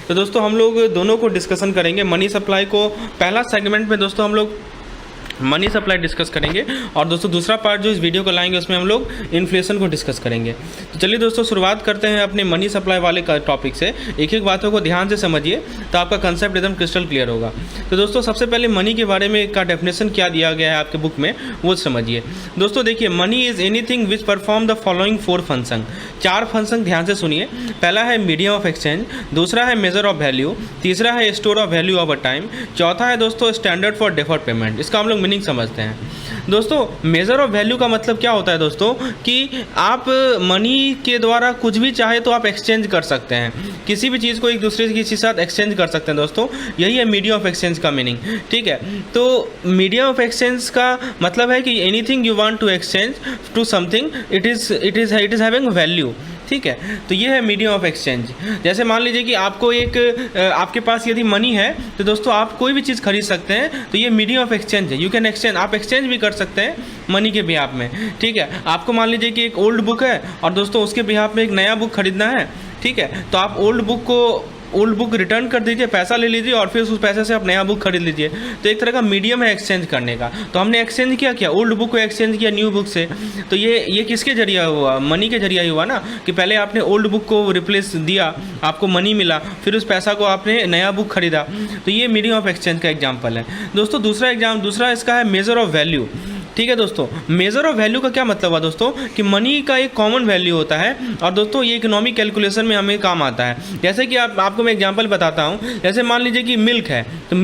तो दोस्तों हम लोग दोनों को डिस्कशन करेंगे। मनी सप्लाई को पहला सेगमेंट में दोस्तों हम लोग मनी सप्लाई डिस्कस करेंगे, और दोस्तों दूसरा पार्ट जो इस वीडियो को लाएंगे उसमें हम लोग इन्फ्लेशन को डिस्कस करेंगे। तो चलिए दोस्तों शुरुआत करते हैं अपने मनी सप्लाई वाले का टॉपिक से। एक एक बातों को ध्यान से समझिए तो आपका कंसेप्ट एकदम क्रिस्टल क्लियर होगा। तो दोस्तों सबसे पहले मनी के बारे में का डेफिनेशन क्या दिया गया है आपके बुक में वो समझिए। दोस्तों देखिए, money is anything which perform the following 4 function. 4 function ध्यान से सुनिए। पहला है मीडियम ऑफ एक्सचेंज, दूसरा है मेजर ऑफ वैल्यू, तीसरा है store of value over time, चौथा है दोस्तों स्टैंडर्ड फॉर डेफर्ड पेमेंट। इसका हम लोग मीनिंग समझते हैं। दोस्तों मेजर ऑफ वैल्यू का मतलब क्या होता है दोस्तों कि आप मनी के द्वारा कुछ भी चाहे तो आप एक्सचेंज कर सकते हैं, किसी भी चीज़ को एक दूसरे की किसी के साथ एक्सचेंज कर सकते हैं दोस्तों। यही है मीडियम ऑफ एक्सचेंज का मीनिंग, ठीक है। तो मीडियम ऑफ एक्सचेंज का मतलब है कि anything you want to exchange to something it is having value, ठीक है। तो ये है मीडियम ऑफ एक्सचेंज। जैसे मान लीजिए कि आपको आपके पास यदि मनी है तो दोस्तों आप कोई भी चीज़ खरीद सकते हैं, तो ये मीडियम ऑफ एक्सचेंज है। यू कैन एक्सचेंज, आप एक्सचेंज भी कर सकते हैं मनी के बिहाफ में, ठीक है। आपको मान लीजिए कि एक ओल्ड बुक है और दोस्तों उसके बिहाफ में एक नया बुक खरीदना है, ठीक है। तो आप ओल्ड बुक रिटर्न कर दीजिए, पैसा ले लीजिए और फिर उस पैसे से आप नया बुक खरीद लीजिए। तो एक तरह का मीडियम है एक्सचेंज करने का। तो हमने एक्सचेंज किया ओल्ड बुक को एक्सचेंज किया न्यू बुक से। तो ये किसके जरिए हुआ? मनी के जरिए हुआ ना, कि पहले आपने ओल्ड बुक को रिप्लेस दिया, आपको मनी मिला, फिर उस पैसा को आपने नया बुक खरीदा। तो ये मीडियम ऑफ एक्सचेंज का एग्जाम्पल है दोस्तों। दूसरा इसका है मेजर ऑफ वैल्यू, ठीक है दोस्तों। मेजर ऑफ वैल्यू का क्या मतलब हुआ दोस्तों कि मनी का एक कॉमन वैल्यू होता है और दोस्तों ये इकोनॉमिक कैलकुलेशन में हमें काम आता है। जैसे कि आपको मैं एग्जांपल बताता हूँ। जैसे मान लीजिए कि मिल्क है, तो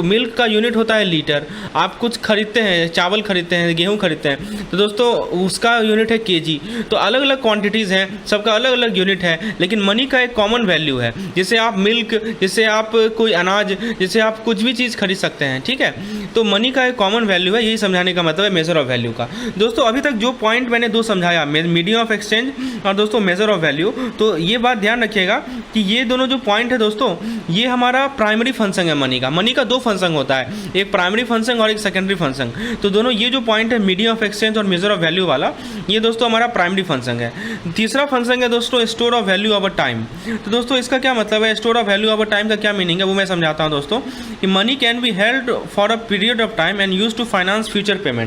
मिल्क का यूनिट होता है लीटर। आप कुछ खरीदते हैं, चावल खरीदते हैं, गेहूँ खरीदते हैं, तो दोस्तों उसका यूनिट है केजी। तो अलग अलग क्वान्टिटीज़ हैं, सबका अलग अलग यूनिट है, लेकिन मनी का एक कॉमन वैल्यू है। जैसे आप मिल्क, जैसे आप कोई अनाज, जैसे आप कुछ भी चीज़ खरीद सकते हैं, ठीक है। तो मनी का एक कॉमन वैल्यू है, यही समझाने का मतलब है मेजर ऑफ वैल्यू का। दोस्तों अभी तक जो पॉइंट मैंने 2 समझाया, मीडियम ऑफ एक्सचेंज और दोस्तों मेजर ऑफ वैल्यू, तो ये बात ध्यान रखिएगा कि ये दोनों जो पॉइंट है दोस्तों, ये हमारा प्राइमरी फंक्शन है मनी का। मनी का 2 फंक्शन होता है, एक प्राइमरी फंक्शन और एक सेकेंडरी फंक्शन। तो दोनों ये जो पॉइंट है मीडियम ऑफ एक्सचेंज और मेजर ऑफ वैल्यू वाला, ये दोस्तों हमारा प्राइमरी फंक्शन है। तीसरा फंक्शन है दोस्तों store of value over time. तो दोस्तों इसका क्या मतलब है? Store of value over time का क्या मीनिंग है वो मैं समझाता हूँ दोस्तों। कि money can be held for a period of time and use to finance future payment,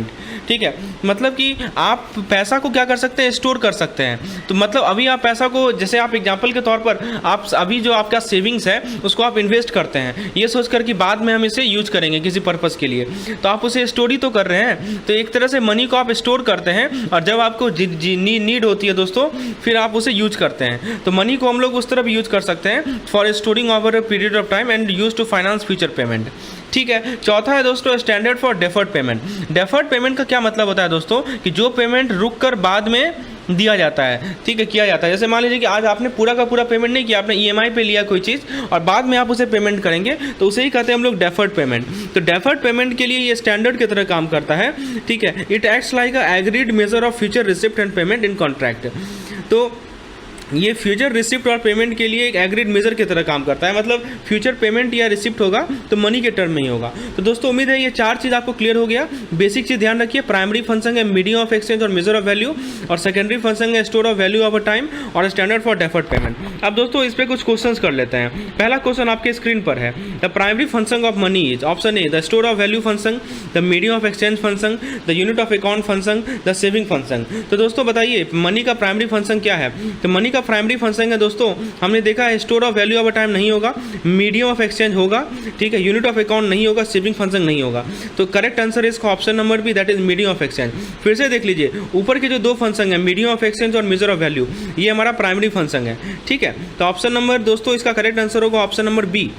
ठीक है। मतलब कि आप पैसा को क्या कर सकते हैं? स्टोर कर सकते हैं। तो मतलब अभी आप पैसा को, जैसे आप एग्जांपल के तौर पर आप अभी जो आपका सेविंग्स है उसको आप इन्वेस्ट करते हैं, ये सोचकर कि बाद में हम इसे यूज करेंगे किसी पर्पस के लिए, तो आप उसे स्टोर ही तो कर रहे हैं। तो एक तरह से मनी को आप स्टोर करते हैं और जब आपको नीड होती है दोस्तों, फिर आप उसे यूज करते हैं। तो मनी को हम लोग उस तरह भी यूज कर सकते हैं, for storing over a period of time and use to finance future payment, ठीक है। चौथा है दोस्तों standard for deferred payment. Deferred payment का क्या मतलब होता है दोस्तों कि जो पेमेंट रुक कर बाद में दिया जाता है, ठीक है, किया जाता है। जैसे मान लीजिए कि आज आपने पूरा का पूरा पेमेंट नहीं किया, आपने ईएमआई पे लिया कोई चीज़ और बाद में आप उसे पेमेंट करेंगे, तो उसे ही कहते हैं हम लोग डेफर्ड पेमेंट। तो डेफर्ड पेमेंट के लिए ये स्टैंडर्ड की तरह काम करता है, ठीक है। It acts like a agreed measure of future receipt and payment in contract. तो ये फ्यूचर रिसिप्ट और पेमेंट के लिए एक एग्रीड मेजर की तरह काम करता है। मतलब फ्यूचर पेमेंट या रिसिप्ट होगा तो मनी के टर्म में ही होगा। तो दोस्तों उम्मीद है ये 4 चीज़ आपको क्लियर हो गया। बेसिक चीज़ ध्यान रखिए, प्राइमरी फंक्शन है मीडियम ऑफ एक्सचेंज और मेजर ऑफ वैल्यू, और सेकेंडरी फंक्शन है store of value over time और स्टैंडर्ड फॉर डेफर्ड पेमेंट। अब दोस्तों इस पर कुछ क्वेश्चन कर लेते हैं। पहला क्वेश्चन आपके स्क्रीन पर है, the primary function of money is, option A the store of value function, the medium of exchange function, the unit of account function, the saving function. तो दोस्तों बताइए मनी का प्राइमरी फंक्शन क्या है? तो मनी का प्राइमरी फंक्शन दोस्तों हमने देखा है store of value over time नहीं होगा, मीडियम ऑफ एक्सचेंज होगा, ठीक है, यूनिट ऑफ अकाउंट नहीं होगा, सेविंग फंक्शन नहीं होगा। तो करेक्ट आंसर है इसका option number B, that is medium of exchange. फिर से देख लीजिए ऊपर के जो 2 फंक्शन है मीडियम ऑफ एक्सचेंज और मेजर ऑफ वैल्यू, ये हमारा प्राइमरी फंक्शन है, ठीक है। तो ऑप्शन नंबर दोस्तों इसका करेक्ट आंसर होगा ऑप्शन नंबर बी,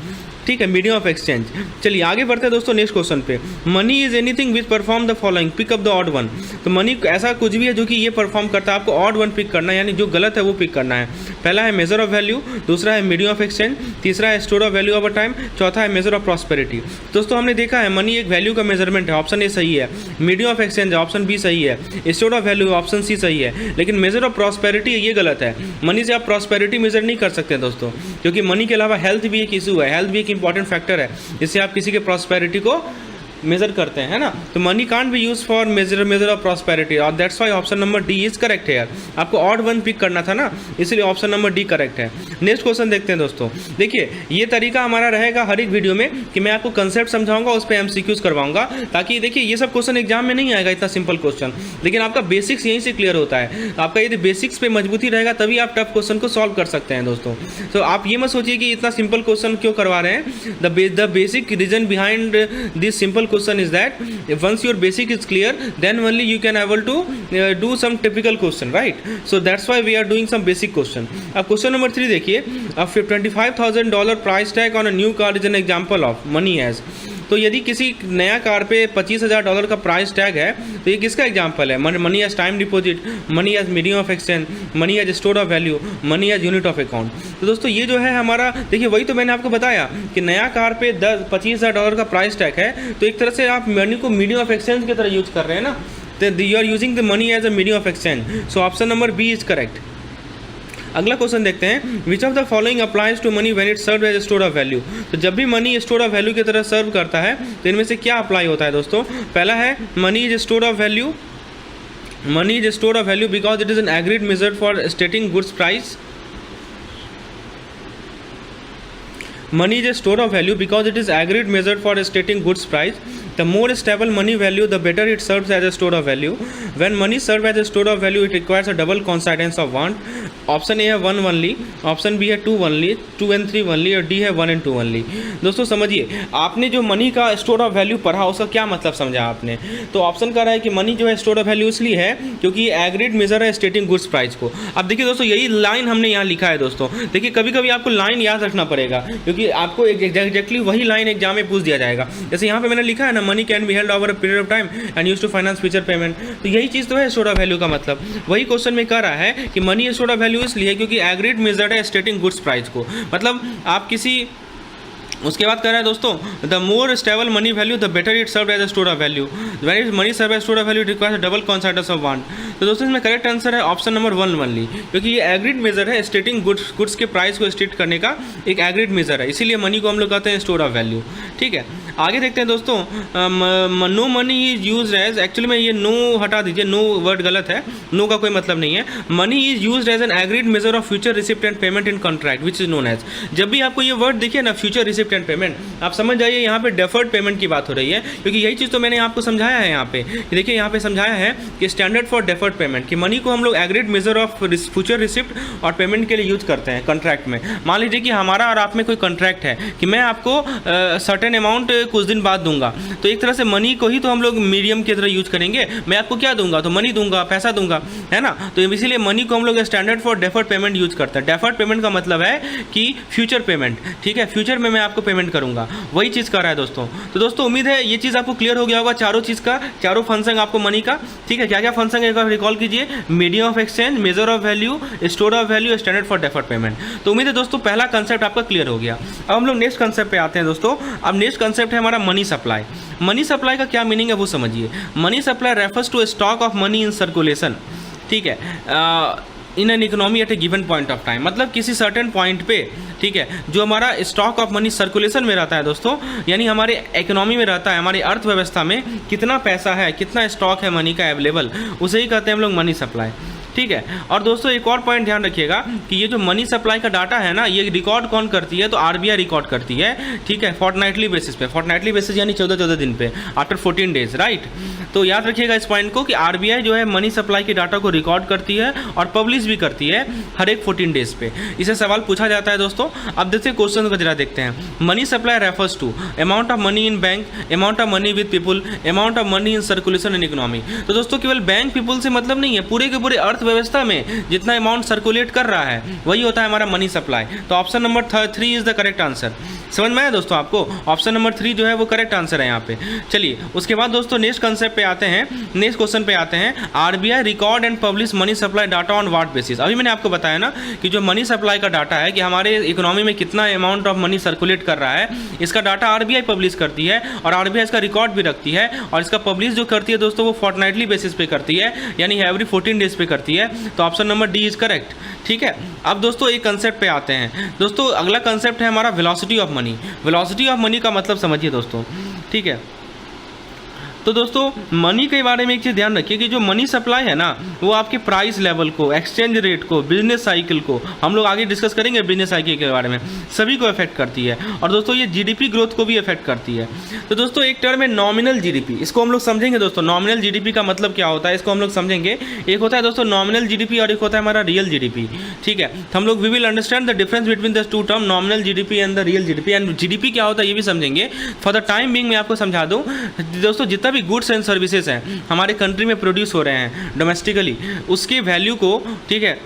ठीक है, मीडियम ऑफ एक्सचेंज। चलिए आगे बढ़ते हैं दोस्तों नेक्स्ट क्वेश्चन पे। Money is anything which perform the following, pick up the odd one. तो मनी ऐसा कुछ भी है जो कि ये परफॉर्म करता है, आपको ऑड वन पिक करना है, यानी जो गलत है वो पिक करना है। पहला है मेजर ऑफ वैल्यू, दूसरा है मीडियम ऑफ एक्सचेंज, तीसरा है store of value over time, चौथा है मेजर ऑफ प्रॉस्पेरिटी। दोस्तों हमने देखा है मनी एक वैल्यू का मेजरमेंट है, ऑप्शन ए सही है। Medium of exchange option B सही है। Store of value option C सही है। लेकिन मेजर ऑफ प्रॉस्पेरिटी ये गलत है। मनी से आप प्रॉस्पेरिटी मेजर नहीं कर सकते दोस्तों, क्योंकि मनी के अलावा हेल्थ भी एक इशू है, हेल्थ भी एक इंपॉर्टेंट फैक्टर है जिससे आप किसी के प्रॉस्पेरिटी को मेजर करते हैं, है ना। तो money can't be use for measure of prosperity, और that's why option number D is correct है यार। आपको ऑड वन पिक करना था ना, इसलिए ऑप्शन नंबर डी करेक्ट है। नेक्स्ट क्वेश्चन देखते हैं दोस्तों। देखिए ये तरीका हमारा रहेगा हर एक वीडियो में कि मैं आपको कंसेप्ट समझाऊंगा, उस पर एमसीक्यूज करवाऊंगा, ताकि देखिए ये सब क्वेश्चन एग्जाम में नहीं आएगा इतना सिंपल क्वेश्चन, लेकिन आपका बेसिक्स यहीं से क्लियर होता है। आपका यदि बेसिक्स पे मजबूती रहेगा तभी आप टफ क्वेश्चन को सॉल्व कर सकते हैं दोस्तों। तो आप ये मत सोचिए कि इतना सिंपल क्वेश्चन क्यों करवा रहे हैं। The basic reason behind this simple question is that once your basic is clear, then only you can able to do some typical question, right? So that's why we are doing some basic question. अब question number 3 देखिए, अब $25,000 price tag on a new car is an example of money as. तो यदि किसी नया car पे $25,000 का price tag है तो ये किसका एग्जाम्पल है? Money as time deposit, money as medium of exchange, money as store of value, money as unit of account. तो दोस्तों ये जो है हमारा, देखिए वही तो मैंने आपको बताया कि नया कार पे $25,000 का प्राइस टैग है, तो एक तरह से आप मनी को मीडियम ऑफ एक्सचेंज की तरह यूज कर रहे हैं ना, तो you are using the money as a medium of exchange. So option number B is correct. अगला क्वेश्चन देखते हैं, which of the following applies to money when it serve as store of value. तो जब भी money store of value की तरह सर्व करता है तो इनमें से क्या अप्लाई होता है दोस्तों? पहला है money is store of value, money is store of value because it is an agreed measure for stating goods price. Money is a store of value because it is agreed measured for stating goods price. The more stable money value, the better it serves as a store of value. When money serves as a store of value, it requires a double coincidence of want. Option A है 1 only, option B है 2 only, 2 and 3 only, और D है 1 and 2 only। दोस्तों समझिए, आपने जो money का store of value पढ़ा उसका क्या मतलब समझा आपने? तो ऑप्शन कह रहा है कि मनी जो है स्टोर ऑफ वैल्यू इसलिए है क्योंकि ये एग्रीड मेजर है स्टेटिंग गुड्स प्राइस को। अब देखिए दोस्तों, यही लाइन हमने यहाँ लिखा है दोस्तों। देखिए कभी कभी आपको लाइन याद रखना पड़ेगा क्योंकि आपको एग्जैक्टली वही लाइन एग्जाम में पूछ दिया जाएगा। जैसे यहाँ पे मैंने लिखा है ना, money can be held over a period of time and used to finance future payment. तो यही चीज़ तो है स्टोर ऑफ वैल्यू का मतलब। वही क्वेश्चन में कह रहा है कि मनी स्टोर ऑफ वैल्यू इसलिए क्योंकि एग्रीड मेजर्ड है स्टेटिंग गुड्स प्राइस को। मतलब आप किसी, उसके बाद कह रहा है दोस्तों, the more stable money value the better it serve as a store of value. When it money serve as store of value it requires double concentration of want. तो दोस्तों इसमें करेक्ट आंसर है ऑप्शन नंबर 1 ओनली, क्योंकि ये agreed measure है stating goods के price को state करने का एक एग्रीड मेजर है, इसीलिए मनी को हम लोग कहते हैं स्टोर ऑफ वैल्यू। ठीक है, आगे देखते हैं दोस्तों। No money is use as, actually में ये नो हटा दीजिए, नो वर्ड गलत है, नो का कोई मतलब नहीं है। Money is use as an agreed measure of future receipt and payment in contract which is known as. जब भी आपको ये वर्ड दिखे ना, फ्यूचर रिसिप्ट एंड पेमेंट, आप समझ जाइए यहाँ पे डेफर्ड पेमेंट की बात हो रही है, क्योंकि यही चीज़ तो मैंने आपको समझाया है यहाँ पे। देखिए यहाँ पे समझाया है कि स्टैंडर्ड फॉर डेफर्ड पेमेंट, कि मनी को हम लोग agreed measure of future receipt और पेमेंट के लिए यूज करते हैं कॉन्ट्रैक्ट में। मान लीजिए कि हमारा और आप में कोई कॉन्ट्रैक्ट है कि मैं आपको सर्टेन अमाउंट कुछ दिन बाद दूंगा, तो एक तरह से मनी को ही तो हम लोग मीडियम की तरह यूज करेंगे। मैं आपको क्या दूंगा? तो मनी दूंगा, पैसा दूंगा, है ना। तो इसीलिए मनी को हम लोग standard for deferred payment use करते हैं। डेफर्ड पेमेंट का मतलब है कि फ्यूचर पेमेंट, ठीक है, फ्यूचर में मैं आपको पेमेंट करूंगा, वही चीज़ कर रहा है दोस्तों। तो दोस्तों उम्मीद है ये चीज़ आपको क्लियर हो गया होगा, चारों चीज़ का, चारों फंक्शन आपको मनी का। ठीक है, क्या क्या फंक्शन है एक बार रिकॉल कीजिए, medium of exchange, measure of value, store of value, standard for deferred payment. तो उम्मीद है दोस्तों पहला कंसेप्ट आपका क्लियर हो गया। अब हम लोग नेक्स्ट कंसेप्ट पे आते हैं दोस्तों। अब नेक्स्ट कंसेप्ट है हमारा मनी सप्लाई। मनी सप्लाई का क्या मीनिंग है वो समझिए। Money supply refers to stock of money in circulation, ठीक है, in an economy at a given point of time. मतलब किसी सर्टेन पॉइंट पे, ठीक है, जो हमारा स्टॉक ऑफ मनी सर्कुलेशन में रहता है दोस्तों, यानी हमारे इकोनॉमी में रहता है, हमारी अर्थव्यवस्था में कितना पैसा है, कितना स्टॉक है मनी का अवेलेबल, उसे ही कहते हैं हम लोग मनी सप्लाई। ठीक है, और दोस्तों एक और पॉइंट ध्यान रखिएगा कि ये जो मनी सप्लाई का डाटा है ना, ये रिकॉर्ड कौन करती है? तो आरबीआई रिकॉर्ड करती है। ठीक है, फोर्टनाइटली बेसिस पे, फोर्टनाइटली बेसिस यानी 14 दिन पे, आफ्टर 14 डेज, राइट। तो याद रखिएगा इस पॉइंट को कि आरबीआई जो है मनी सप्लाई के डाटा को रिकॉर्ड करती है और पब्लिश भी करती है हर एक 14 डेज पे। इसे सवाल पूछा जाता है दोस्तों। अब देखिए क्वेश्चन को जरा देखते हैं। Money supply refers to amount of money in bank, amount of money with people, amount of money in circulation in economy. तो दोस्तों केवल बैंक पीपुल से मतलब नहीं है, पूरे के पूरे अर्थव्यवस्था में जितना अमाउंट सर्कुलेट कर रहा है वही होता है हमारा मनी सप्लाई। तो option number 3 is the correct answer. समझ में आया दोस्तों आपको? ऑप्शन नंबर 3 जो है वो करेक्ट आंसर है यहाँ पे। चलिए उसके बाद दोस्तों नेक्स्ट कंसेप्ट पे आते हैं, नेक्स्ट क्वेश्चन पे आते हैं। RBI record and publish money supply data on what basis. अभी मैंने आपको बताया ना कि जो मनी सप्लाई का डाटा है कि हमारे इकोनॉमी में कितना अमाउंट ऑफ मनी सर्कुलेट कर रहा है, इसका डाटा आरबीआई पब्लिश करती है और आरबीआई इसका रिकॉर्ड भी रखती है। और इसका पब्लिश जो करती है दोस्तों वो फोर्टनाइटली बेसिस पे करती है, यानी एवरी 14 डेज पे करती है। तो option number D is correct. ठीक है, अब दोस्तों एक कंसेप्ट पे आते हैं दोस्तों। अगला कंसेप्ट है हमारा velocity of money. Velocity of money का मतलब समझिए दोस्तों, ठीक है। तो दोस्तों मनी के बारे में एक चीज़ ध्यान रखिए कि जो मनी सप्लाई है ना वो आपके प्राइस लेवल को, एक्सचेंज रेट को, बिजनेस साइकिल को, हम लोग आगे डिस्कस करेंगे बिजनेस साइकिल के बारे में, सभी को अफेक्ट करती है। और दोस्तों ये जीडीपी ग्रोथ को भी अफेक्ट करती है। तो दोस्तों एक टर्म है नॉमिनल जीडीपी, इसको हम लोग समझेंगे दोस्तों। नॉमिनल जीडीपी का मतलब क्या होता है इसको हम लोग समझेंगे। एक होता है दोस्तों नॉमिनल जीडीपी और एक होता है हमारा रियल जीडीपी, ठीक है। तो हम लोग we will understand the difference between the two term, nominal GDP and the real GDP. And GDP क्या होता है ये भी समझेंगे। फॉर द टाइम बिंग मैं आपको समझा दूं दोस्तों, जितना भी गुड्स एंड सर्विसेज हैं हमारे कंट्री में प्रोड्यूस हो रहे हैं डोमेस्टिकली, उसके वैल्यू को, ठीक है,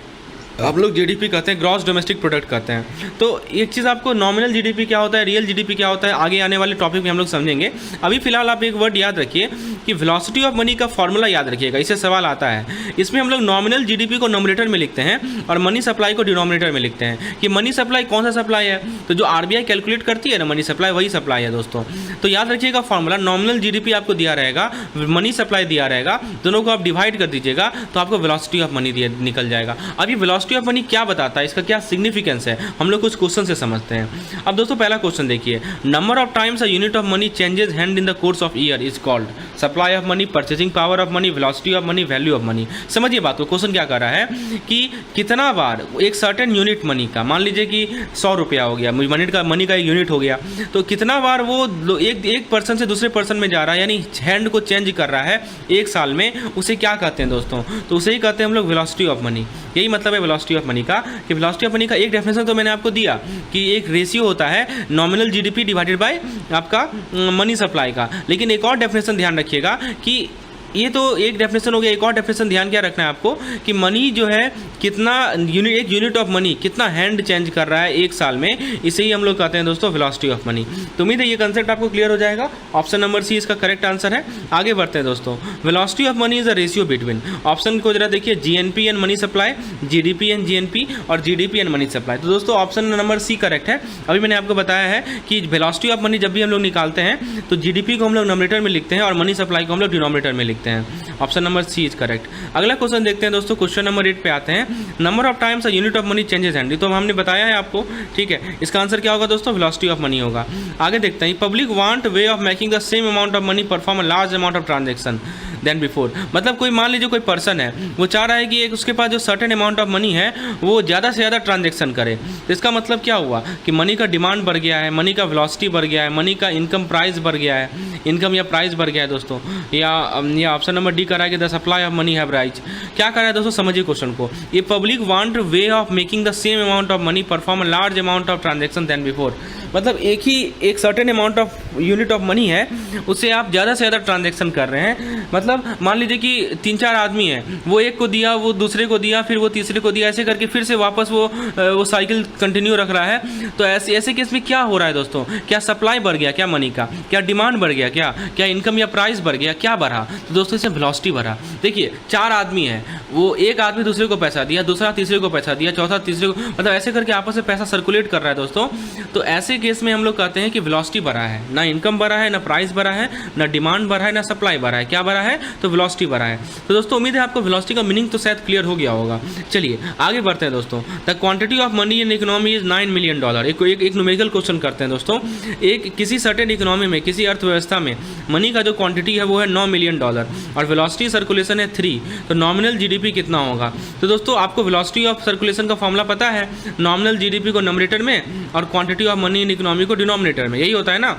आप लोग जीडीपी कहते हैं, ग्रॉस डोमेस्टिक प्रोडक्ट कहते हैं। तो एक चीज़ आपको नॉमिनल जीडीपी क्या होता है, रियल जीडीपी क्या होता है, आगे आने वाले टॉपिक में हम लोग समझेंगे। अभी फिलहाल आप एक वर्ड याद रखिए कि वेलोसिटी ऑफ मनी का फॉर्मूला याद रखिएगा, इससे सवाल आता है। इसमें हम लोग नॉमिनल जीडीपी को नोमिनेटर में लिखते हैं और मनी सप्लाई को डिनोमिनेटर में लिखते हैं कि मनी सप्लाई कौन सा सप्लाई है। तो जो आरबीआई कैलकुलेट करती है ना मनी सप्लाई, वही सप्लाई है दोस्तों। तो याद रखिएगा फॉर्मूला, नॉमिनल जीडीपी आपको दिया रहेगा, मनी सप्लाई दिया रहेगा, दोनों को आप डिवाइड कर दीजिएगा तो आपको वेलोसिटी ऑफ मनी निकल जाएगा। अब ये वेलोसिटी ऑफ मनी क्या बताता है, इसका क्या सिग्निफिकेंस है, हम लोग कुछ क्वेश्चन से समझते हैं। अब दोस्तों पहला क्वेश्चन देखिए, number of times a unit of money changes hand in the course of year is called supply of money, purchasing power of money, velocity of money, value of money. समझिए बात को, क्वेश्चन क्या कर रहा है कि कितना बार एक सर्टेन यूनिट मनी का, मान लीजिए कि 100 रुपया हो गया, मनी का एक यूनिट हो गया, तो कितना बार वो एक पर्सन से दूसरे पर्सन में जा रहा है, यानी हैंड को चेंज कर रहा है एक साल में, उसे क्या कहते हैं दोस्तों, तो उसे ही कहते हैं हम लोग वेलोसिटी ऑफ मनी। यही मतलब है वेलोसिटी ऑफ मनी का, कि वेलोसिटी ऑफ मनी का एक डेफिनेशन तो मैंने आपको दिया कि एक रेशियो होता है नॉमिनल जीडीपी डिवाइडेड बाय आपका मनी सप्लाई का। लेकिन एक और डेफिनेशन ध्यान रखिएगा कि ये तो एक डेफिनेशन हो गया, एक और डेफिनेशन ध्यान क्या रखना है आपको कि मनी जो है कितना यूनिट, एक यूनिट ऑफ मनी कितना हैंड चेंज कर रहा है एक साल में, इसे ही हम लोग कहते हैं दोस्तों वेलोसिटी ऑफ मनी। तो उम्मीद है ये कंसेप्ट आपको क्लियर हो जाएगा। ऑप्शन नंबर सी इसका करेक्ट आंसर है। आगे बढ़ते हैं दोस्तों, velocity of money is a ratio between, option को जरा देखिए, GNP and money supply, GDP and GNP, और जीडीपी एंड मनी सप्लाई। तो दोस्तों ऑप्शन नंबर सी करेक्ट है। अभी मैंने आपको बताया है कि वेलोसिटी ऑफ मनी जब भी हम लोग निकालते हैं तो जीडीपी को हम लोग नॉमिनेटर में लिखते हैं और मनी सप्लाई को हम लोग डिनोमिनेटर में लिखते हैं। Option number C is correct. अगला क्वेश्चन देखते हैं दोस्तों, क्वेश्चन नंबर 8 पे आते हैं, number of times a unit of money changes hand, तो हमने बताया है आपको, ठीक है। इसका आंसर क्या होगा दोस्तों, वेलोसिटी ऑफ मनी होगा। आगे देखते हैं, public want way of making the same amount of money perform a large amount of transaction than before. मतलब कोई मान लीजिए कोई पर्सन है, वो चाह रहा है कि एक उसके पास जो सर्टेन अमाउंट ऑफ मनी है वो ज़्यादा से ज़्यादा ट्रांजेक्शन करे। तो इसका मतलब क्या हुआ कि मनी का डिमांड बढ़ गया है, मनी का वेलोसिटी बढ़ गया है, मनी का इनकम प्राइस बढ़ गया है, इनकम या प्राइस बढ़ गया है दोस्तों। या ऑप्शन नंबर डी कर रहा है कि the supply of money have rise. क्या कर रहा है दोस्तों, समझिए क्वेश्चन को, ये public want way of making the same amount of money perform a large amount of transaction than before. मतलब एक certain amount of unit of money है, उससे आप ज़्यादा से ज़्यादा ट्रांजेक्शन कर रहे हैं। मतलब मान लीजिए कि 3-4 आदमी हैं, वो एक को दिया, वो दूसरे को दिया, फिर वो तीसरे को दिया, ऐसे करके फिर से वापस वो साइकिल कंटिन्यू रख रहा है। तो ऐसे केस में क्या हो रहा है दोस्तों, क्या सप्लाई बढ़ गया, क्या मनी का, क्या डिमांड बढ़ गया, क्या इनकम या प्राइस बढ़ गया, क्या बढ़ा, तो दोस्तों इससे वेलोसिटी बढ़ा। देखिए 4 आदमी हैं, वो एक आदमी दूसरे को पैसा दिया, दूसरा तीसरे को पैसा दिया, चौथा तीसरे को, मतलब ऐसे करके आपस में पैसा सर्कुलेट कर रहा है दोस्तों। तो ऐसे केस में हम लोग कहते हैं कि वेलोसिटी बढ़ा है, ना इनकम बढ़ा है, ना प्राइस बढ़ा है, ना डिमांड बढ़ा है, ना सप्लाई बढ़ा है। क्या बढ़ा है, तो वेलोसिटी बढ़ा है। तो दोस्तों उम्मीद है आपको वेलोसिटी का मीनिंग तो शायद क्लियर हो गया होगा। चलिए आगे बढ़ते हैं दोस्तों, the quantity of money in economy is $9 million. एक न्यूमेरिकल क्वेश्चन करते हैं दोस्तों, एक किसी सर्टेन इकोनॉमी में, किसी अर्थव्यवस्था में मनी का जो क्वांटिटी है वो है $9 मिलियन और वेलोसिटी सर्कुलेशन है 3, तो नॉमिनल जीडीपी कितना होगा। तो दोस्तों आपको वेलोसिटी ऑफ सर्कुलेशन का फॉर्मूला पता है, नॉमिनल जीडीपी को न्यूमरेटर में और quantity of money in economy को डिनोमिनेटर में, यही होता है ना,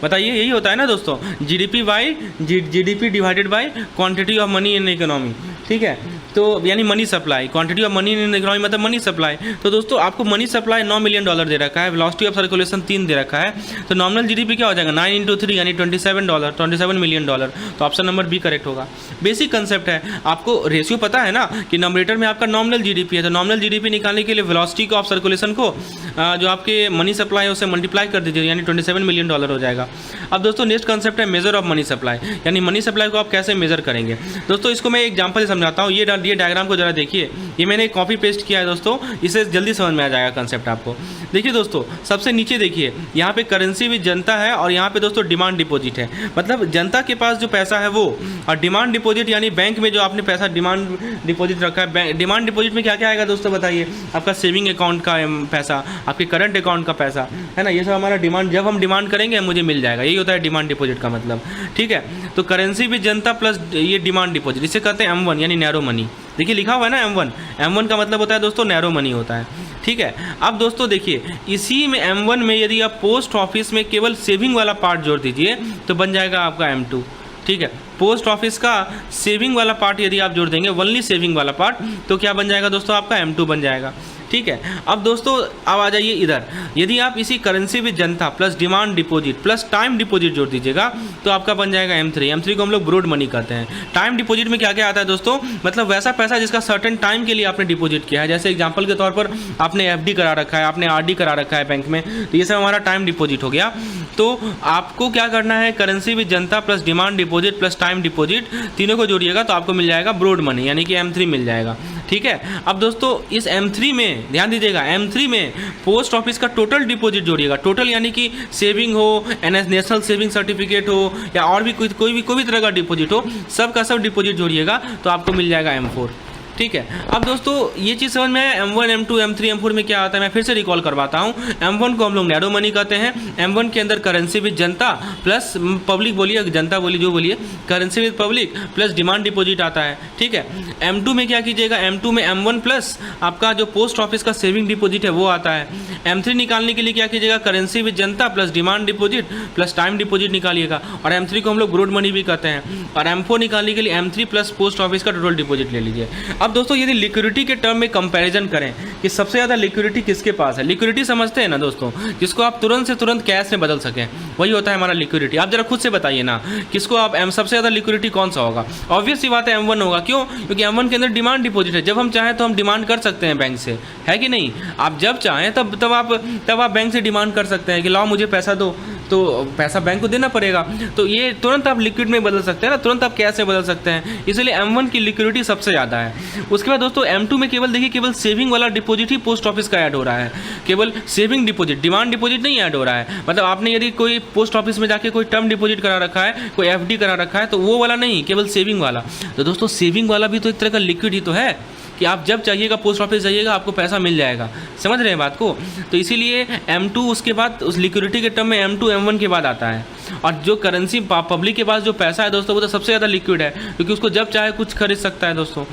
बताइए यही होता है ना दोस्तों, GDP divided by quantity of money in economy, ठीक है। तो यानी money supply, quantity of money in economy मतलब मनी सप्लाई। तो दोस्तों आपको मनी सप्लाई $9 मिलियन दे रखा है, वेलोसिटी ऑफ सर्कुलेशन 3 दे रखा है, तो नॉमिनल जीडीपी क्या हो जाएगा 9 × 3 यानी $27 मिलियन। तो ऑप्शन नंबर बी करेक्ट होगा। बेसिक कंसेप्ट है, आपको रेशियो पता है ना कि नॉमिनेटर में आपका नॉमिनल जीडीपी है, तो नॉमिनल जीडीपी निकालने के लिए वेलोसिटी ऑफ सर्कुलेशन को जो आपके मनी सप्लाई है उसे मल्टीप्लाई कर दीजिए, यानी $27 मिलियन हो जाएगा। अब दोस्तों नेक्स्ट कंसेप्ट है मेजर ऑफ मनी सप्लाई, यानी मनी सप्लाई को आप कैसे मेजर करेंगे। दोस्तों इसको मैं एग्जांपल से समझाता हूँ, ये डायग्राम को जरा देखिए, ये मैंने कॉपी पेस्ट किया है दोस्तों, इसे जल्दी समझ में आ जाएगा कंसेप्ट आपको। देखिए दोस्तों सबसे नीचे देखिए, यहाँ पे करेंसी भी जनता है और यहाँ पे दोस्तों डिमांड डिपॉजिट है, मतलब जनता के पास जो पैसा है वो, और डिमांड डिपॉजिट यानी बैंक में जो आपने पैसा डिमांड डिपॉजिट रखा है। डिमांड डिपॉजिट में क्या क्या आएगा दोस्तों बताइए, आपका सेविंग अकाउंट का पैसा, आपके करंट अकाउंट का पैसा है ना, ये सब हमारा डिमांड, जब हम डिमांड करेंगे मुझे मिल जाएगा। यही होता है डिमांड डिपॉजिट का मतलब, ठीक है। तो करेंसी विद जनता प्लस ये डिमांड डिपॉजिट, इसे कहते हैं M1 यानी नैरो मनी। देखिए लिखा हुआ है ना M1 का मतलब होता है दोस्तों नैरो मनी होता है, ठीक है। अब दोस्तों देखिए इसी में M1 में यदि आप पोस्ट ऑफिस में केवल सेविंग वाला पार्ट जोड़ दीजिए तो बन जाएगा आपका M2, ठीक है। पोस्ट ऑफिस का सेविंग वाला पार्ट यदि आप जोड़ देंगे, ओनली सेविंग वाला पार्ट, तो क्या बन जाएगा दोस्तों आपका M2 बन जाएगा, ठीक है। अब दोस्तों अब आ जाइए इधर, यदि आप इसी करेंसी विद जनता plus demand deposit plus time deposit जोड़ दीजिएगा तो आपका बन जाएगा M3 को हम लोग ब्रॉड मनी कहते हैं। टाइम डिपॉजिट में क्या क्या आता है दोस्तों, मतलब वैसा पैसा जिसका सर्टेन टाइम के लिए आपने डिपॉजिट किया है। जैसे एग्जांपल के तौर पर आपने FD करा रखा है, आपने RD करा रखा है बैंक में, तो ये सब हमारा टाइम डिपॉजिट हो गया। तो आपको क्या करना है, करेंसी विद जनता plus demand deposit plus time deposit तीनों को जोड़िएगा तो आपको मिल जाएगा ब्रॉड मनी यानी कि M3 मिल जाएगा, ठीक है। अब दोस्तों इस M3 में ध्यान दीजिएगा, M3 में पोस्ट ऑफिस का टोटल डिपॉजिट जोड़िएगा। टोटल यानी कि सेविंग हो, नेशनल सेविंग सर्टिफिकेट हो या और भी कोई भी तरह का डिपॉजिट हो, सब का सब डिपॉजिट जोड़िएगा तो आपको मिल जाएगा M4, ठीक है। अब दोस्तों ये चीज़ समझ में है M1 M2 M3 M4 में क्या आता है, मैं फिर से रिकॉल करवाता हूँ। M1 को हम लोग नैरो मनी कहते हैं। M1 के अंदर करेंसी विद जनता प्लस पब्लिक, बोलिए जनता बोलिए जो बोलिए, currency with public plus demand deposit आता है, ठीक है। M2 में क्या कीजिएगा, M2 में M1 प्लस आपका जो पोस्ट ऑफिस का सेविंग डिपॉजिट है वो आता है। M3 निकालने के लिए क्या कीजिएगा, करेंसी विद जनता plus demand deposit plus time deposit निकालिएगा, और M3 को हम लोग ब्रॉड मनी भी कहते हैं। और M4 निकालने के लिए M3 प्लस पोस्ट ऑफिस का टोटल डिपॉजिट ले लीजिए। अब दोस्तों यदि लिक्विडिटी के टर्म में कंपैरिजन करें कि सबसे ज़्यादा लिक्विडिटी किसके पास है, लिक्विडिटी समझते हैं ना दोस्तों, जिसको आप तुरंत से तुरंत कैश में बदल सकें, वही होता है हमारा लिक्विडिटी। आप जरा खुद से बताइए ना, किसको आप सबसे ज़्यादा लिक्विडिटी कौन सा होगा? ऑब्वियस सी बात है M1 होगा। क्यों? क्योंकि M1 के अंदर डिमांड डिपॉजिट है। जब हम चाहें तो हम डिमांड कर सकते हैं बैंक से, है कि नहीं? आप जब चाहें तब आप बैंक से डिमांड कर सकते हैं कि लाओ मुझे पैसा दो, तो पैसा बैंक को देना पड़ेगा। तो ये तुरंत आप लिक्विड में बदल सकते हैं ना, तुरंत आप कैश में बदल सकते हैं, इसलिए M1 की लिक्विडिटी सबसे ज़्यादा है। उसके बाद दोस्तों M2 में केवल देखिए, केवल सेविंग वाला डिपॉजिट ही पोस्ट ऑफिस का ऐड हो रहा है, केवल सेविंग डिपॉजिट, डिमांड डिपॉजिट नहीं ऐड हो रहा है। मतलब आपने यदि कोई पोस्ट ऑफिस में जाके कोई टर्म डिपॉजिट करा रखा है, कोई FD करा रखा है, तो वो वाला नहीं, केवल सेविंग वाला। तो दोस्तों सेविंग वाला भी तो एक तरह का लिक्विड ही तो है कि आप जब चाहिएगा पोस्ट ऑफिस जाइएगा, आपको पैसा मिल जाएगा। समझ रहे हैं बात को? तो इसीलिए M2 उसके बाद उस लिक्विडिटी के टर्म में M2 M1 के बाद आता है। और जो करेंसी पब्लिक के पास जो पैसा है दोस्तों, वो तो सबसे ज़्यादा लिक्विड है, क्योंकि उसको जब चाहे कुछ खरीद सकता है दोस्तों।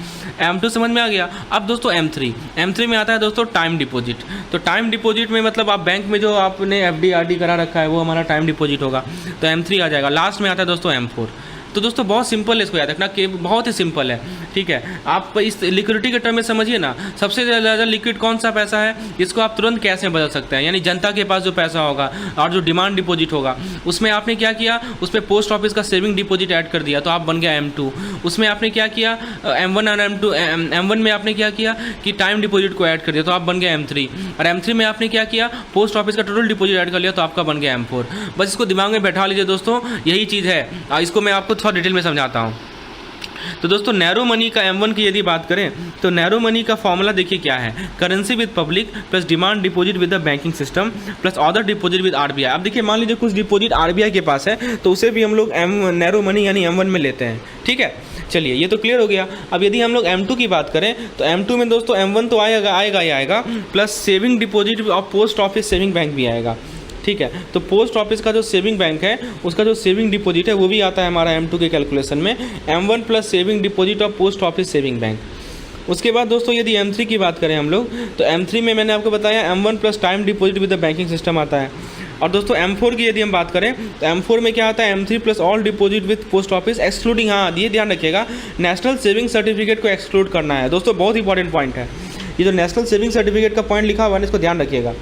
M2 समझ में आ गया। अब दोस्तों M3 में आता है दोस्तों टाइम डिपॉजिट। तो टाइम डिपॉजिट में मतलब आप बैंक में जो आपने FD RD करा रखा है वो हमारा टाइम डिपॉजिट होगा, तो M3 आ जाएगा। लास्ट में आता है दोस्तों M4। तो दोस्तों बहुत सिंपल है, इसको याद रखना कि बहुत ही सिंपल है, ठीक है। आप इस लिक्विडिटी के टर्म में समझिए ना, सबसे ज़्यादा लिक्विड कौन सा पैसा है जिसको आप तुरंत कैश में बदल सकते हैं, यानी जनता के पास जो पैसा होगा और जो डिमांड डिपॉजिट होगा, उसमें आपने क्या किया, उसमें पोस्ट ऑफिस का सेविंग डिपॉजिट ऐड कर दिया तो आप बन गया M2। उसमें आपने क्या किया, M1 और M1 में आपने क्या किया कि टाइम डिपॉजिट को ऐड कर दिया तो आप बन गया M3। और M3 में आपने क्या किया, पोस्ट ऑफिस का टोटल डिपॉजिट ऐड कर लिया तो आपका बन गया M4। बस इसको दिमाग में बैठा लीजिए दोस्तों, यही चीज़ है। इसको मैं आपको थोड़ा डिटेल में समझाता हूँ। तो दोस्तों नैरो मनी का M1 की यदि बात करें तो नैरो मनी का फॉर्मूला देखिए क्या है, currency with public plus demand deposit with the banking system plus other deposit with RBI। अब देखिए मान लीजिए कुछ डिपॉजिट RBI के पास है तो उसे भी हम लोग नैरो मनी यानी M1 में लेते हैं, ठीक है। चलिए ये तो क्लियर हो गया। अब यदि हम लोग M2 की बात करें तो M2 में दोस्तों M1 तो आएगा प्लस सेविंग डिपॉजिट और पोस्ट ऑफिस सेविंग बैंक भी आएगा, ठीक है। तो पोस्ट ऑफिस का जो सेविंग बैंक है उसका जो सेविंग डिपॉजिट है वो भी आता है हमारा M2 के कैलकुलेशन में, M1 प्लस सेविंग डिपॉजिट और पोस्ट ऑफिस सेविंग बैंक। उसके बाद दोस्तों यदि M3 की बात करें हम लोग तो M3 में मैंने आपको बताया M1 plus time deposit with the banking system आता है। और दोस्तों M4 की यदि हम बात करें तो M4 में क्या आता है, M3 plus all deposit with post office excluding, हाँ ये ध्यान रखिएगा, नेशनल सेविंग सर्टिफिकेट को एक्सक्लूड करना है दोस्तों, बहुत इंपॉर्टेंट पॉइंट है। ये जो नेशनल सेविंग सर्टिफिकेट का पॉइंट लिखा हुआ है इसको ध्यान रखिएगा,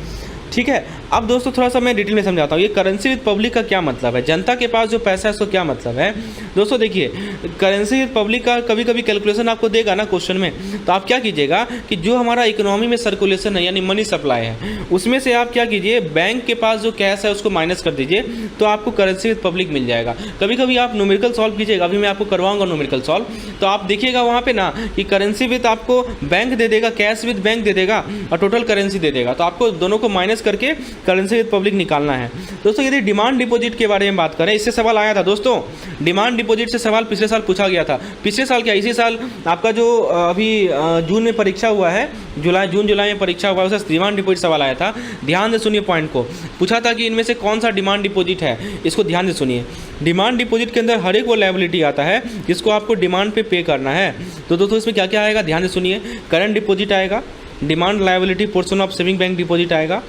ठीक है। अब दोस्तों थोड़ा सा मैं डिटेल में समझाता हूँ, ये करेंसी विद पब्लिक का क्या मतलब है, जनता के पास जो पैसा है उसको क्या मतलब है। दोस्तों देखिए करेंसी विद पब्लिक का कभी कभी कैलकुलेशन आपको देगा ना क्वेश्चन में, तो आप क्या कीजिएगा कि जो हमारा इकोनॉमी में सर्कुलेशन है यानी मनी सप्लाई है, उसमें से आप क्या कीजिए, बैंक के पास जो कैश है उसको माइनस कर दीजिए तो आपको करेंसी विद पब्लिक मिल जाएगा। कभी कभी आप न्यूमेरिकल सॉल्व कीजिएगा, अभी मैं आपको करवाऊंगा न्यूमेरिकल सॉल्व, तो आप देखिएगा वहाँ पे ना कि करेंसी विद आपको बैंक दे देगा, कैश विद बैंक दे देगा और टोटल करेंसी दे देगा, तो आपको दोनों को माइनस करके करेंसी विद पब्लिक निकालना है। दोस्तों यदि डिमांड डिपॉजिट के बारे में बात करें, इससे सवाल आया था दोस्तों, डिमांड डिपॉजिट से सवाल पिछले साल पूछा गया था। पिछले साल क्या, इसी साल आपका जो अभी जून में परीक्षा हुआ है, जून जुलाई में परीक्षा हुआ है, उससे डिमांड डिपॉजिट सवाल आया था। ध्यान से सुनिए पॉइंट को, पूछा था कि इनमें से कौन सा डिमांड डिपॉजिट है, इसको ध्यान से सुनिए। डिमांड डिपॉजिट के अंदर हर एक वो लायबिलिटी आता है जिसको आपको डिमांड पे करना है। तो दोस्तों इसमें क्या क्या आएगा, ध्यान से सुनिए। करंट डिपॉजिट आएगा, demand liability portion of saving bank deposit आएगा,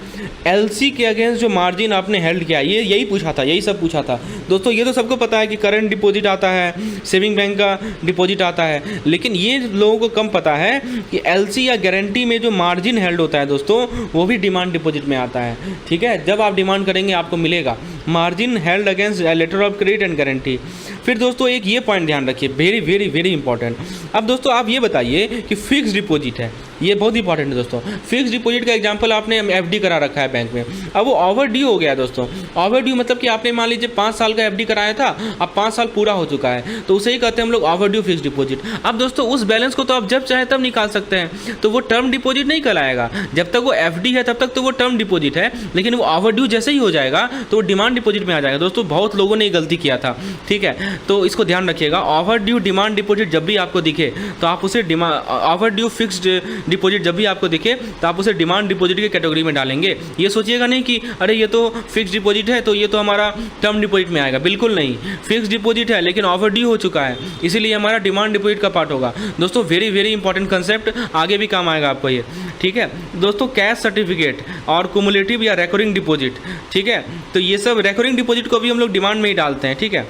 एलसी के अगेंस्ट जो मार्जिन आपने हेल्ड किया, ये यही पूछा था, यही सब पूछा था दोस्तों। ये तो सबको पता है कि करंट डिपॉजिट आता है, सेविंग बैंक का डिपॉजिट आता है, लेकिन ये लोगों को कम पता है कि एलसी या गारंटी में जो मार्जिन हेल्ड होता है दोस्तों, वो भी डिमांड डिपॉजिट में आता है। ठीक है, जब आप डिमांड करेंगे आपको मिलेगा margin held against letter of credit and guarantee. फिर दोस्तों एक ये पॉइंट ध्यान रखिए, वेरी वेरी वेरी इंपॉर्टेंट। अब दोस्तों आप ये बताइए कि फिक्स डिपॉजिट है, ये बहुत इंपॉर्टेंट है दोस्तों। फिक्स डिपॉजिट का एग्जांपल आपने एफडी करा रखा है बैंक में, अब वो ओवर ड्यू हो गया दोस्तों। ओवर ड्यू मतलब कि आपने मान लीजिए 5 साल का एफडी कराया था, अब 5 साल पूरा हो चुका है, तो उसे ही कहते हैं हम लोग ओवर ड्यू फिक्स डिपॉजिट। अब दोस्तों उस बैलेंस को तो आप जब चाहे तब निकाल सकते हैं, तो वो टर्म डिपॉजिट नहीं कहलाएगा। जब तक वो एफडी है तब तक तो वो टर्म डिपॉजिट है, लेकिन वो ओवर ड्यू जैसे ही हो जाएगा तो वो डिमांड डिपॉजिट में आ जाएगा। दोस्तों बहुत लोगों ने गलती किया था, ठीक है, तो इसको ध्यान रखिएगा। ओवर ड्यू डिमांड डिपॉजिट जब भी आपको दिखे तो आप उसे ओवर ड्यू फिक्स्ड डिपॉजिट जब भी आपको दिखे तो आप उसे डिमांड डिपॉजिट की कैटेगरी में डालेंगे। ये सोचिएगा नहीं कि अरे ये तो फिक्स डिपॉजिट है तो ये तो हमारा टर्म डिपॉजिट में आएगा, बिल्कुल नहीं। फिक्स डिपॉजिट है लेकिन ओवर ड्यू हो चुका है, इसीलिए हमारा डिमांड डिपॉजिट का पार्ट होगा। दोस्तों वेरी वेरी इंपॉर्टेंट कंसेप्ट, आगे भी काम आएगा आपको ये, ठीक है। दोस्तों कैश सर्टिफिकेट और कुमुलेटिव या रेकरिंग डिपॉजिट, ठीक है, तो ये सब रेकरिंग डिपॉजिट को भी हम लोग डिमांड में ही डालते हैं, ठीक है।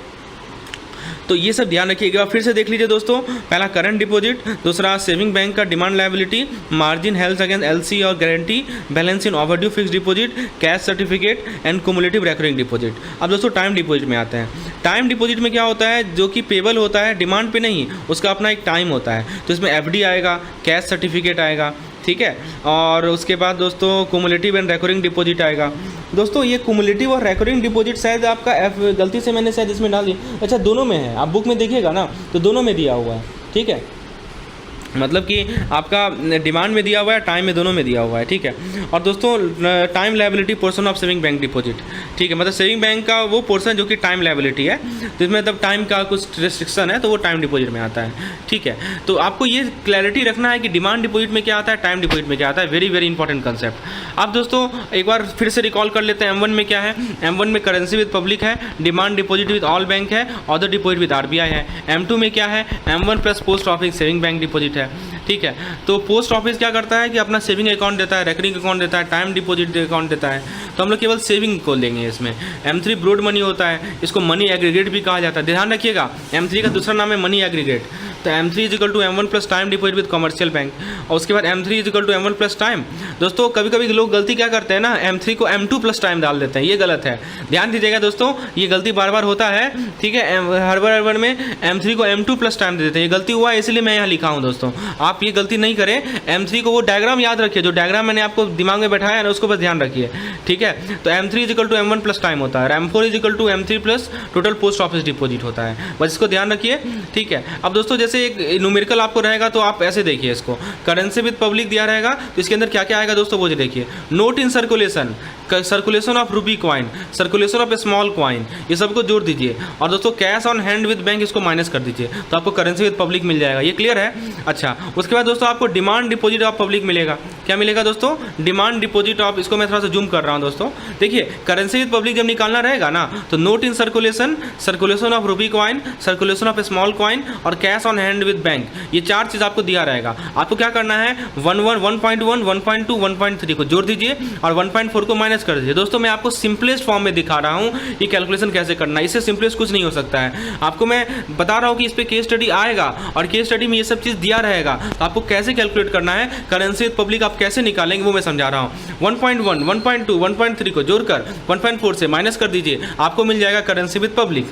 तो ये सब ध्यान रखिएगा। फिर से देख लीजिए दोस्तों, पहला करंट डिपॉजिट, दूसरा सेविंग बैंक का demand liability, margin held against LC और guarantee, balance in overdue fix deposit, cash certificate and cumulative recurring deposit. अब दोस्तों टाइम डिपॉजिट में आते हैं। टाइम डिपॉजिट में क्या होता है, जो कि पेबल होता है, डिमांड पे नहीं, उसका अपना एक टाइम होता है। तो इसमें एफडी आएगा, कैश सर्टिफिकेट आएगा, ठीक है, और उसके बाद दोस्तों कुमुलेटिव एंड रेकरिंग डिपॉजिट आएगा। दोस्तों ये कुमुलेटिव और रेकरिंग डिपॉजिट शायद आपका गलती से मैंने शायद इसमें डाल दिया, अच्छा दोनों में है, आप बुक में देखिएगा ना तो दोनों में दिया हुआ है, ठीक है, मतलब कि आपका डिमांड में दिया हुआ है, टाइम में, दोनों में दिया हुआ है, ठीक है। और दोस्तों time liability portion of saving bank deposit, ठीक है, मतलब सेविंग बैंक का वो पोर्शन जो कि टाइम लायबिलिटी है, तो इसमें तब टाइम का कुछ रिस्ट्रिक्शन है तो वो टाइम डिपॉजिट में आता है, ठीक है। तो आपको ये क्लैरिटी रखना है कि डिमांड डिपॉजिट में क्या आता है, टाइम डिपॉजिट में क्या आता है, वेरी वेरी इंपॉर्टेंट कंसेप्ट। अब दोस्तों एक बार फिर से रिकॉल कर लेते हैं, M1 में क्या है, M1 में करेंसी विद पब्लिक है, demand deposit with all bank है, अदर डिपॉजिट विद RBI है। M2 में क्या है, M1 plus post office saving bank deposit है, ठीक है। तो पोस्ट ऑफिस क्या करता है कि अपना सेविंग अकाउंट देता है, रेकरिंग अकाउंट देता है, टाइम डिपॉजिट अकाउंट देता है, तो हम लोग केवल सेविंग को लेंगे इसमें। M3 ब्रॉड मनी होता है, इसको मनी एग्रीगेट भी कहा जाता है, ध्यान रखिएगा। M3 का दूसरा नाम है मनी एग्रीगेट। तो M3 is equal to M1 plus time deposit with commercial bank, और उसके बाद M3 is equal to M1 plus time. दोस्तों कभी कभी लोग गलती क्या करते हैं ना, M3 को M2 प्लस टाइम डाल देते हैं, ये गलत है, ध्यान दीजिएगा दोस्तों, ये गलती बार बार होता है, ठीक है। हर बार में M3 को M2 प्लस टाइम दे देते हैं, ये गलती हुआ है इसलिए मैं यहाँ लिखा हूँ दोस्तों, आप ये गलती नहीं करें। M3 को वो डायग्राम याद रखिए, जो डायग्राम मैंने आपको दिमाग में बैठाया है ना, उसको बस ध्यान रखिए, ठीक है। तो M3 is equal to M1 plus time होता है, M4 is equal to M3 plus total post office deposit होता है, बस इसको ध्यान रखिए, ठीक है। अब दोस्तों जैसे एक न्यूमेरिकल आपको रहेगा तो आप ऐसे देखिए इसको, करेंसी विद पब्लिक दिया रहेगा तो इसके अंदर क्या क्या आएगा दोस्तों, वो देखिए। Note in circulation, circulation of rupee coin, circulation of a small coin, ये सबको जोड़ दीजिए। और दोस्तों cash on hand with bank, इसको माइनस कर दीजिए, तो आपको करेंसी विद पब्लिक मिल जाएगा, ये क्लियर है। अच्छा, उसके बाद दोस्तों आपको डिमांड डिपॉजिट ऑफ पब्लिक मिलेगा, क्या मिलेगा दोस्तों, डिमांड डिपॉजिट ऑफ, इसको मैं थोड़ा सा जूम कर रहा हूँ दोस्तों, देखिए करेंसी विद पब्लिक जब निकालना रहेगा ना, तो note in circulation, circulation of rupee coin, circulation of a small coin और cash on hand with bank, ये 4 चीज़ आपको दिया रहेगा। आपको क्या करना है, 1.1, 1.2, 1.3 को जोड़ दीजिए और 1.4 को माइनस कर दीजिए। दोस्तों मैं आपको सिंपलेस्ट फॉर्म में दिखा रहा हूँ ये कैलकुलेशन कैसे करना है, इससे सिंपलेस्ट कुछ नहीं हो सकता है। आपको मैं बता रहा हूँ कि इस पर केस स्टडी आएगा और केस स्टडी में ये सब चीज़ दिया रहेगा, तो आपको कैसे कैलकुलेट करना है, करेंसी विद पब्लिक आप कैसे निकालेंगे वो मैं समझा रहा हूँ। 1.1, 1.2, 1.3 को जोड़कर 1.4 से माइनस कर दीजिए, आपको मिल जाएगा करेंसी विद पब्लिक।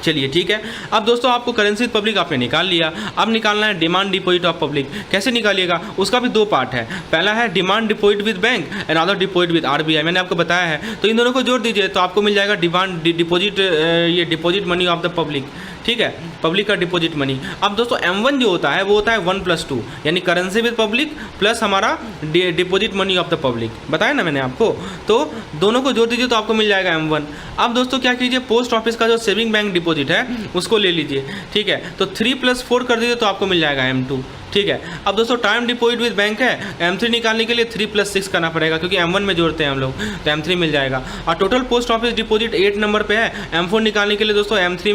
चलिए ठीक है। अब दोस्तों आपको करेंसी विद पब्लिक आपने निकाल लिया, अब निकालना है डिमांड डिपॉजिट ऑफ पब्लिक। कैसे निकालिएगा, उसका भी दो पार्ट है। पहला है demand deposit with bank and other deposit with RBI, मैंने आपको बताया है। तो इन दोनों को जोड़ दीजिए तो आपको मिल जाएगा डिमांड डिपॉजिट, ये deposit money of the public, ठीक है, पब्लिक का डिपॉजिट मनी। अब दोस्तों M1 जो होता है वो होता है 1+2, यानी करेंसी विद पब्लिक प्लस हमारा deposit money of the public, बताया ना मैंने आपको। तो दोनों को जोड़ दीजिए तो आपको मिल जाएगा M1। अब दोस्तों क्या कीजिए, पोस्ट ऑफिस का जो सेविंग बैंक डिपॉजिट है उसको ले लीजिए, ठीक है, तो 3+4 कर दीजिए तो आपको मिल जाएगा M2, ठीक है। अब दोस्तों टाइम डिपॉजिट विद बैंक है, M3 निकालने के लिए 3+6 करना पड़ेगा क्योंकि M1 में जोड़ते हैं हम लोग, तो M3 मिल जाएगा। और total post office deposit 8 number पे है, M4 निकालने के लिए दोस्तों M3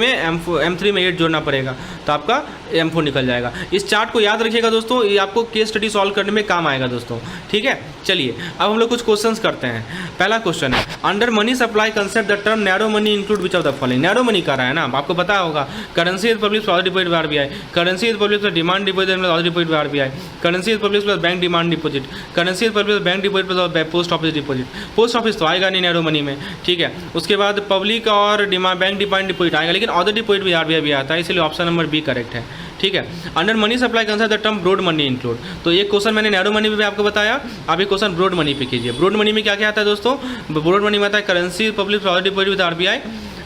में 8 जोड़ना पड़ेगा तो आपका M4 निकल जाएगा। इस चार्ट को याद रखिएगा दोस्तों, ये आपको केस स्टडी सॉल्व करने में काम आएगा दोस्तों, ठीक है। चलिए अब हम लोग कुछ क्वेश्चंस करते हैं। पहला क्वेश्चन है, under money supply concept the term narrow money include which of the following. Narrow money का रहा है ना, आपको पता होगा, currency with public plus deposit with RBI, currency with public plus demand deposit plus deposit with RBI, currency with public plus bank demand deposit, currency with public bank deposit plus post office deposit. Post office तो आएगा नहीं narrow money में, ठीक है। उसके बाद public और bank demand deposit आएगा, लेकिन अदर डिपॉजिट विद आरबीआई भी आता है, इसलिए ऑप्शन नंबर बी करेक्ट है, ठीक है। Under money supply concept the term broad money include, तो ये क्वेश्चन मैंने नैरो मनी में भी आपको बताया, आप ये क्वेश्चन ब्रॉड मनी पे कीजिए। ब्रॉड मनी में क्या क्या आता है दोस्तों, ब्रॉड मनी में आता है currency public deposit with RBI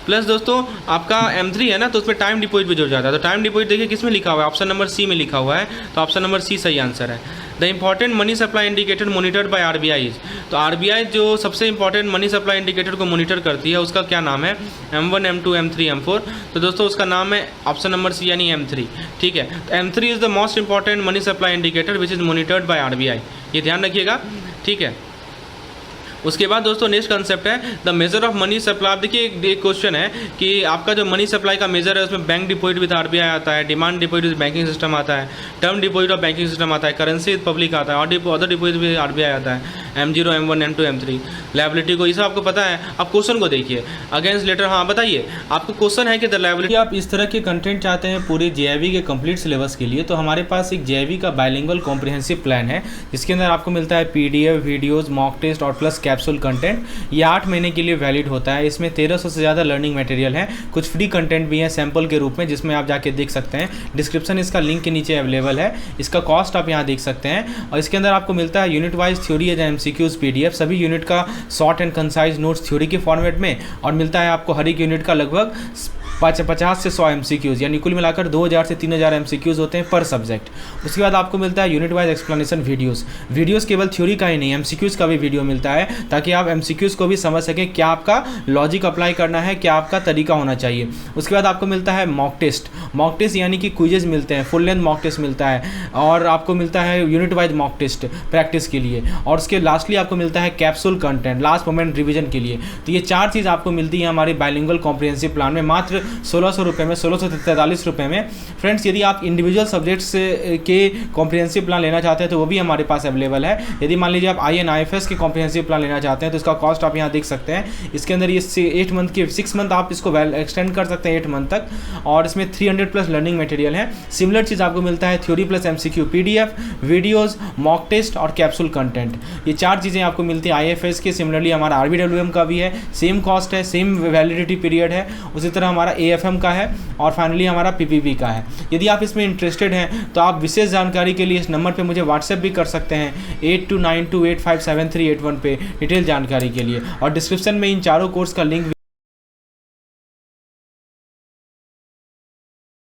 plus दोस्तों आपका M3 है ना, तो उसमें टाइम डिपॉजिट भी जुड़ जाता है। तो टाइम डिपॉजिट देखिए किस में लिखा हुआ है, ऑप्शन नंबर सी में लिखा हुआ है, तो ऑप्शन नंबर सी सही आंसर है। The important money supply indicator monitored by RBI, तो आरबीआई जो सबसे इंपॉर्टेंट मनी सप्लाई इंडिकेटर को मॉनिटर करती है उसका क्या नाम है, M1 M2 M3 M4, तो दोस्तों उसका नाम है ऑप्शन नंबर सी यानी M3, ठीक है। तो M3 is the most important money supply indicator which is monitored by RBI, ये ध्यान रखिएगा, ठीक है। उसके बाद दोस्तों नेक्स्ट कंसेप्ट है the measure of money supply. आप देखिए एक क्वेश्चन है कि आपका जो मनी सप्लाई का मेजर है उसमें बैंक डिपॉजिट विद आरबीआई आता है, demand deposit with banking system आता है, term deposit of banking system आता है, करेंसी विद पब्लिक आता है, और अदर डिपॉजिट विद आरबीआई आता है, M0 M1 M2 M3। Liability को ये सब आपको पता है। अब क्वेश्चन को देखिए, अगेंस्ट लेटर, हाँ बताइए, आपको क्वेश्चन है कि द लायबिलिटी, आप इस तरह के कंटेंट चाहते हैं पूरे JIV के कंप्लीट सिलेबस के लिए, तो हमारे पास एक JIV का बाइलिंगुअल कॉम्प्रिहेंसिव प्लान है जिसके अंदर आपको मिलता है PDF, वीडियोज़, मॉक टेस्ट और प्लस कैप्सूल कंटेंट। ये 8 महीने के लिए वैलिड होता है। इसमें 1300 से ज़्यादा लर्निंग मटेरियल है, कुछ फ्री कंटेंट भी है सैम्पल के रूप में जिसमें आप जाके देख सकते हैं। डिस्क्रिप्शन इसका लिंक के नीचे अवेलेबल है, इसका कॉस्ट आप यहाँ देख सकते हैं। और इसके अंदर आपको मिलता है unit wise theory and MCQs PDF, सभी यूनिट का short and concise notes theory के फॉर्मेट में, और मिलता है आपको हर एक यूनिट का लगभग 50 से 100 MCQs, यानी कुल मिलाकर 2000 से 3000 MCQs होते हैं पर सब्जेक्ट। उसके बाद आपको मिलता है यूनिट वाइज एक्सप्लेनेशन वीडियोस केवल थ्योरी का ही नहीं, MCQs का भी वीडियो मिलता है ताकि आप MCQs को भी समझ सकें, क्या आपका लॉजिक अप्लाई करना है, क्या आपका तरीका होना चाहिए। उसके बाद आपको मिलता है मॉक टेस्ट यानी कि क्विजेज मिलते हैं, फुल लेंथ मॉक टेस्ट मिलता है, और आपको मिलता है unit wise mock test practice के लिए, और उसके लास्टली आपको मिलता है capsule content last moment revision के लिए। तो ये 4 चीज़ आपको मिलती है हमारे बाइलिंगुअल कॉम्प्रिहेंसिव प्लान में मात्र 1600 रुपये में, 1643 रुपये में। फ्रेंड्स, यदि आप इंडिविजुअल सब्जेक्ट्स के कॉम्प्रिहेंसिव प्लान लेना चाहते हैं तो वो भी हमारे पास अवेलेबल है। यदि मान लीजिए आप IN IFS के कॉम्प्रिहेंसिव प्लान लेना चाहते हैं तो इसका कॉस्ट आप यहाँ देख सकते हैं। इसके अंदर ये 8 मंथ की 6 मंथ आप इसको एक्सटेंड कर सकते हैं 8 मंथ तक, और इसमें 300+ लर्निंग मटेरियल है। सिमिलर चीज़ आपको मिलता है theory plus MCQ PDF, videos, mock test और कैप्सूल कंटेंट। ये 4 चीज़ें आपको मिलती है IFS के। सिमिलरली हमारा RBWM का भी है, सेम कॉस्ट है, सेम वैलिडिटी पीरियड है। उसी तरह हमारा AFM का है, और फाइनली हमारा PPP का है। यदि आप इसमें इंटरेस्टेड हैं तो आप विशेष जानकारी के लिए इस नंबर पे मुझे व्हाट्सएप भी कर सकते हैं 8292857381 पे डिटेल जानकारी के लिए, और डिस्क्रिप्शन में इन चारों कोर्स का लिंक